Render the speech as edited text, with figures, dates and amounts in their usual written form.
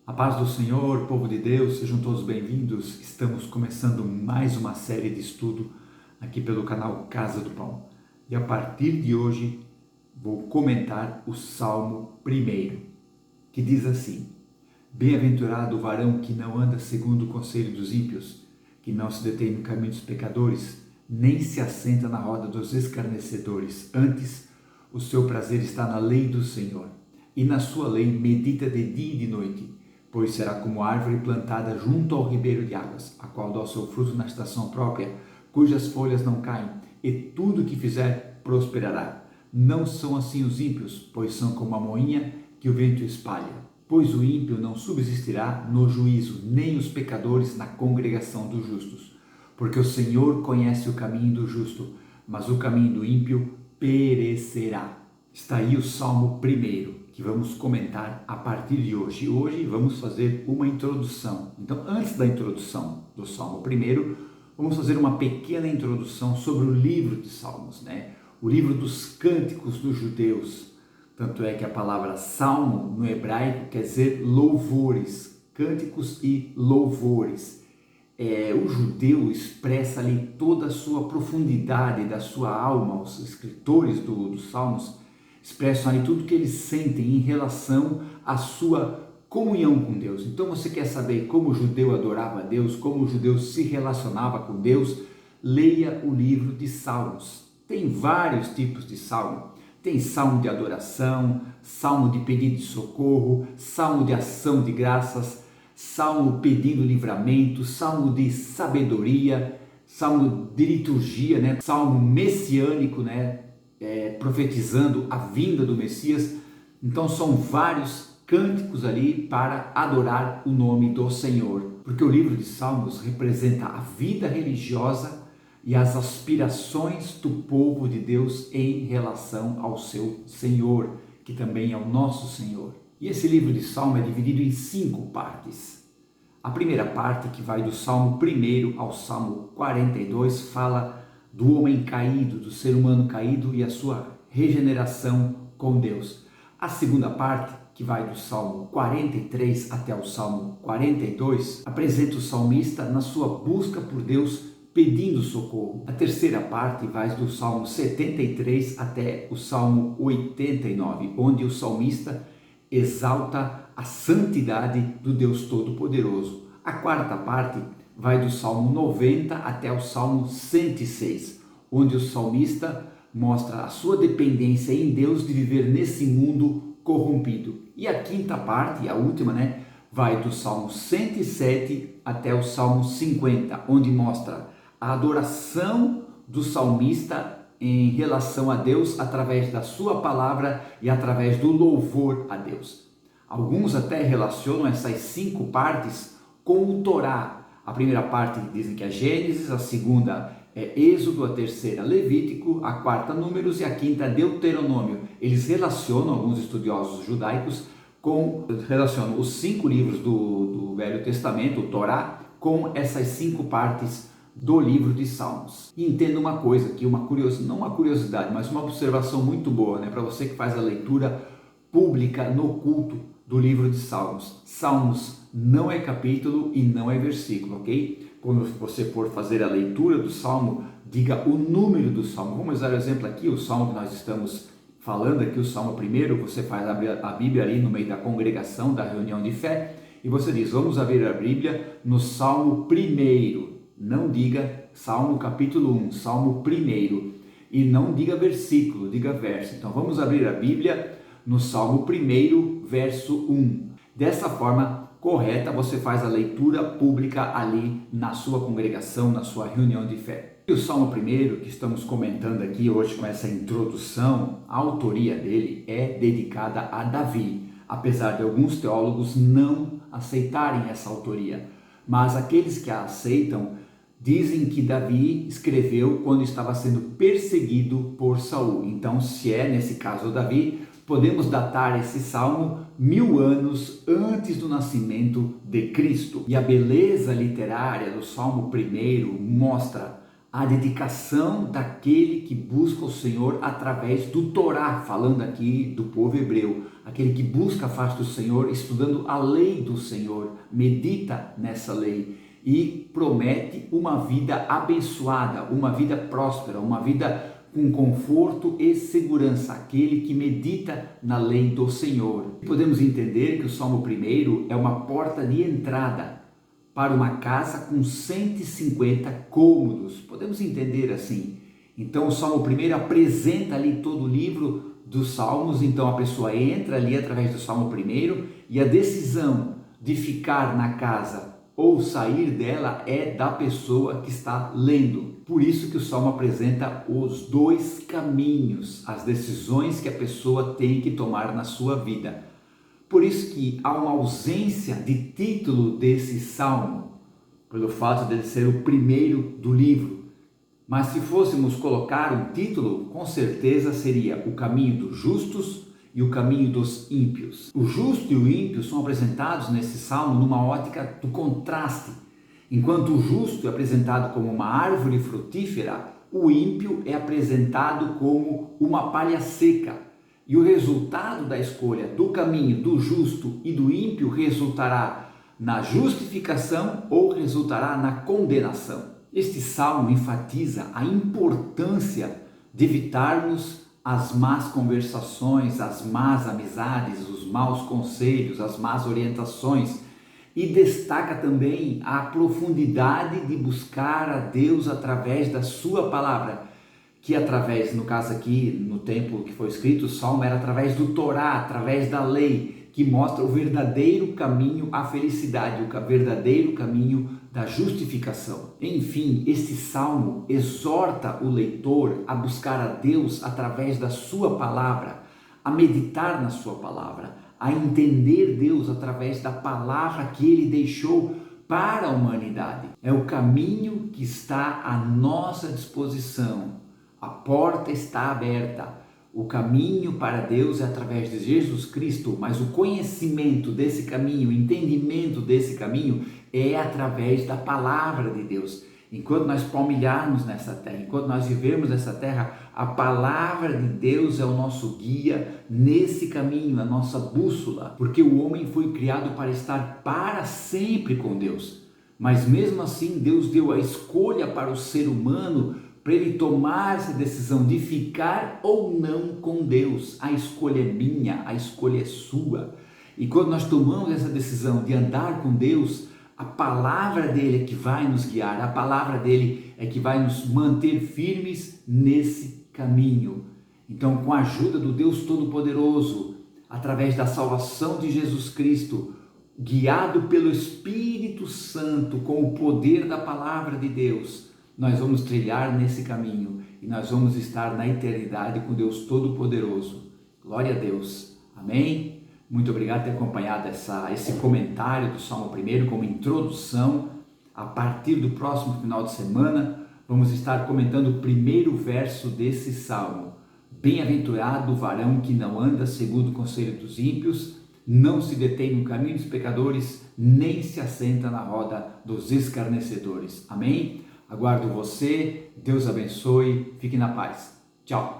A paz do Senhor, povo de Deus, sejam todos bem-vindos. Estamos começando mais uma série de estudo aqui pelo canal Casa do Pão. E a partir de hoje vou comentar o Salmo 1, que diz assim: Bem-aventurado o varão que não anda segundo o conselho dos ímpios, que não se detém no caminho dos pecadores, nem se assenta na roda dos escarnecedores. Antes, o seu prazer está na lei do Senhor, e na sua lei medita de dia e de noite. Pois será como árvore plantada junto ao ribeiro de águas, a qual dá o seu fruto na estação própria, cujas folhas não caem, e tudo o que fizer prosperará. Não são assim os ímpios, pois são como a moinha que o vento espalha. Pois o ímpio não subsistirá no juízo, nem os pecadores na congregação dos justos. Porque o Senhor conhece o caminho do justo, mas o caminho do ímpio perecerá. Está aí o Salmo 1, que vamos comentar a partir de hoje. Hoje vamos fazer uma introdução. Então, antes da introdução do Salmo 1, vamos fazer uma pequena introdução sobre o livro de Salmos, O livro dos cânticos dos judeus. Tanto é que a palavra salmo no hebraico quer dizer louvores, cânticos e louvores. O judeu expressa ali toda a sua profundidade da sua alma. Os escritores dos salmos expressam ali tudo que eles sentem em relação à sua comunhão com Deus. Então você quer saber como o judeu adorava a Deus, como o judeu se relacionava com Deus? Leia o livro de Salmos. Tem vários tipos de salmo. Tem salmo de adoração, salmo de pedido de socorro, salmo de ação de graças, salmo pedindo livramento, salmo de sabedoria, salmo de liturgia, salmo messiânico, profetizando a vinda do Messias. Então são vários cânticos ali para adorar o nome do Senhor, porque o livro de Salmos representa a vida religiosa e as aspirações do povo de Deus em relação ao seu Senhor, que também é o nosso Senhor. E esse livro de Salmo é dividido em 5 partes. A primeira parte, que vai do Salmo 1 ao Salmo 42, fala do homem caído, do ser humano caído e a sua regeneração com Deus. A segunda parte, que vai do Salmo 43 até o Salmo 42, apresenta o salmista na sua busca por Deus, pedindo socorro. A terceira parte vai do Salmo 73 até o Salmo 89, onde o salmista exalta a santidade do Deus Todo-Poderoso. A quarta parte vai do Salmo 90 até o Salmo 106, onde o salmista mostra a sua dependência em Deus de viver nesse mundo corrompido. E a quinta parte, a última, vai do Salmo 107 até o Salmo 50, onde mostra a adoração do salmista em relação a Deus através da sua palavra e através do louvor a Deus. Alguns até relacionam essas 5 partes com o Torá. A primeira parte dizem que é Gênesis, a segunda é Êxodo, a terceira Levítico, a quarta Números e a quinta Deuteronômio. Eles relacionam, alguns estudiosos judaicos, relacionam os 5 livros do Velho Testamento, o Torá, com essas 5 partes do livro de Salmos. E entenda uma coisa, que não uma curiosidade, mas uma observação muito boa, para você que faz a leitura pública no culto do livro de Salmos. Salmos não é capítulo e não é versículo, ok? Quando você for fazer a leitura do Salmo, diga o número do Salmo. Vamos dar um exemplo aqui, o Salmo que nós estamos falando aqui, o Salmo 1, você faz a Bíblia ali no meio da congregação, da reunião de fé, e você diz, vamos abrir a Bíblia no Salmo 1, não diga Salmo capítulo 1, Salmo 1, e não diga versículo, diga verso. Então vamos abrir a Bíblia no Salmo 1, verso 1. Dessa forma correta, você faz a leitura pública ali na sua congregação, na sua reunião de fé. E o Salmo 1, que estamos comentando aqui hoje com essa introdução, a autoria dele é dedicada a Davi, apesar de alguns teólogos não aceitarem essa autoria. Mas aqueles que a aceitam dizem que Davi escreveu quando estava sendo perseguido por Saul. Então, se é nesse caso Davi, podemos datar esse salmo 1000 anos antes do nascimento de Cristo. E a beleza literária do Salmo 1 mostra a dedicação daquele que busca o Senhor através do Torá, falando aqui do povo hebreu, aquele que busca a face do Senhor, estudando a lei do Senhor, medita nessa lei e promete uma vida abençoada, uma vida próspera, uma vida com conforto e segurança, aquele que medita na lei do Senhor. Podemos entender que o Salmo 1 é uma porta de entrada para uma casa com 150 cômodos. Podemos entender assim. Então o Salmo 1 apresenta ali todo o livro dos Salmos, então a pessoa entra ali através do Salmo 1 e a decisão de ficar na casa ou sair dela é da pessoa que está lendo. Por isso que o Salmo apresenta os dois caminhos, as decisões que a pessoa tem que tomar na sua vida. Por isso que há uma ausência de título desse Salmo, pelo fato de ele ser o primeiro do livro. Mas se fôssemos colocar um título, com certeza seria O Caminho dos Justos e O Caminho dos Ímpios. O justo e o ímpio são apresentados nesse Salmo numa ótica do contraste. Enquanto o justo é apresentado como uma árvore frutífera, o ímpio é apresentado como uma palha seca. E o resultado da escolha do caminho do justo e do ímpio resultará na justificação ou resultará na condenação. Este salmo enfatiza a importância de evitarmos as más conversações, as más amizades, os maus conselhos, as más orientações, e destaca também a profundidade de buscar a Deus através da sua palavra, que através, no caso aqui, no tempo que foi escrito, o Salmo era através do Torá, através da lei, que mostra o verdadeiro caminho à felicidade, o verdadeiro caminho da justificação. Enfim, este Salmo exorta o leitor a buscar a Deus através da sua palavra, a meditar na sua palavra, a entender Deus através da palavra que Ele deixou para a humanidade. É o caminho que está à nossa disposição. A porta está aberta. O caminho para Deus é através de Jesus Cristo, mas o conhecimento desse caminho, o entendimento desse caminho é através da palavra de Deus. Enquanto nós palmilharmos nessa terra, enquanto nós vivermos nessa terra, a palavra de Deus é o nosso guia nesse caminho, a nossa bússola, porque o homem foi criado para estar para sempre com Deus. Mas mesmo assim, Deus deu a escolha para o ser humano, para ele tomar essa decisão de ficar ou não com Deus. A escolha é minha, a escolha é sua. E quando nós tomamos essa decisão de andar com Deus, a palavra dele é que vai nos guiar, a palavra dele é que vai nos manter firmes nesse caminho. Então, com a ajuda do Deus Todo-Poderoso, através da salvação de Jesus Cristo, guiado pelo Espírito Santo, com o poder da palavra de Deus, nós vamos trilhar nesse caminho e nós vamos estar na eternidade com Deus Todo-Poderoso. Glória a Deus. Amém? Muito obrigado por ter acompanhado esse comentário do Salmo 1 como introdução. A partir do próximo final de semana, vamos estar comentando o primeiro verso desse Salmo. Bem-aventurado o varão que não anda segundo o conselho dos ímpios, não se detém no caminho dos pecadores, nem se assenta na roda dos escarnecedores. Amém? Aguardo você, Deus abençoe, fique na paz. Tchau!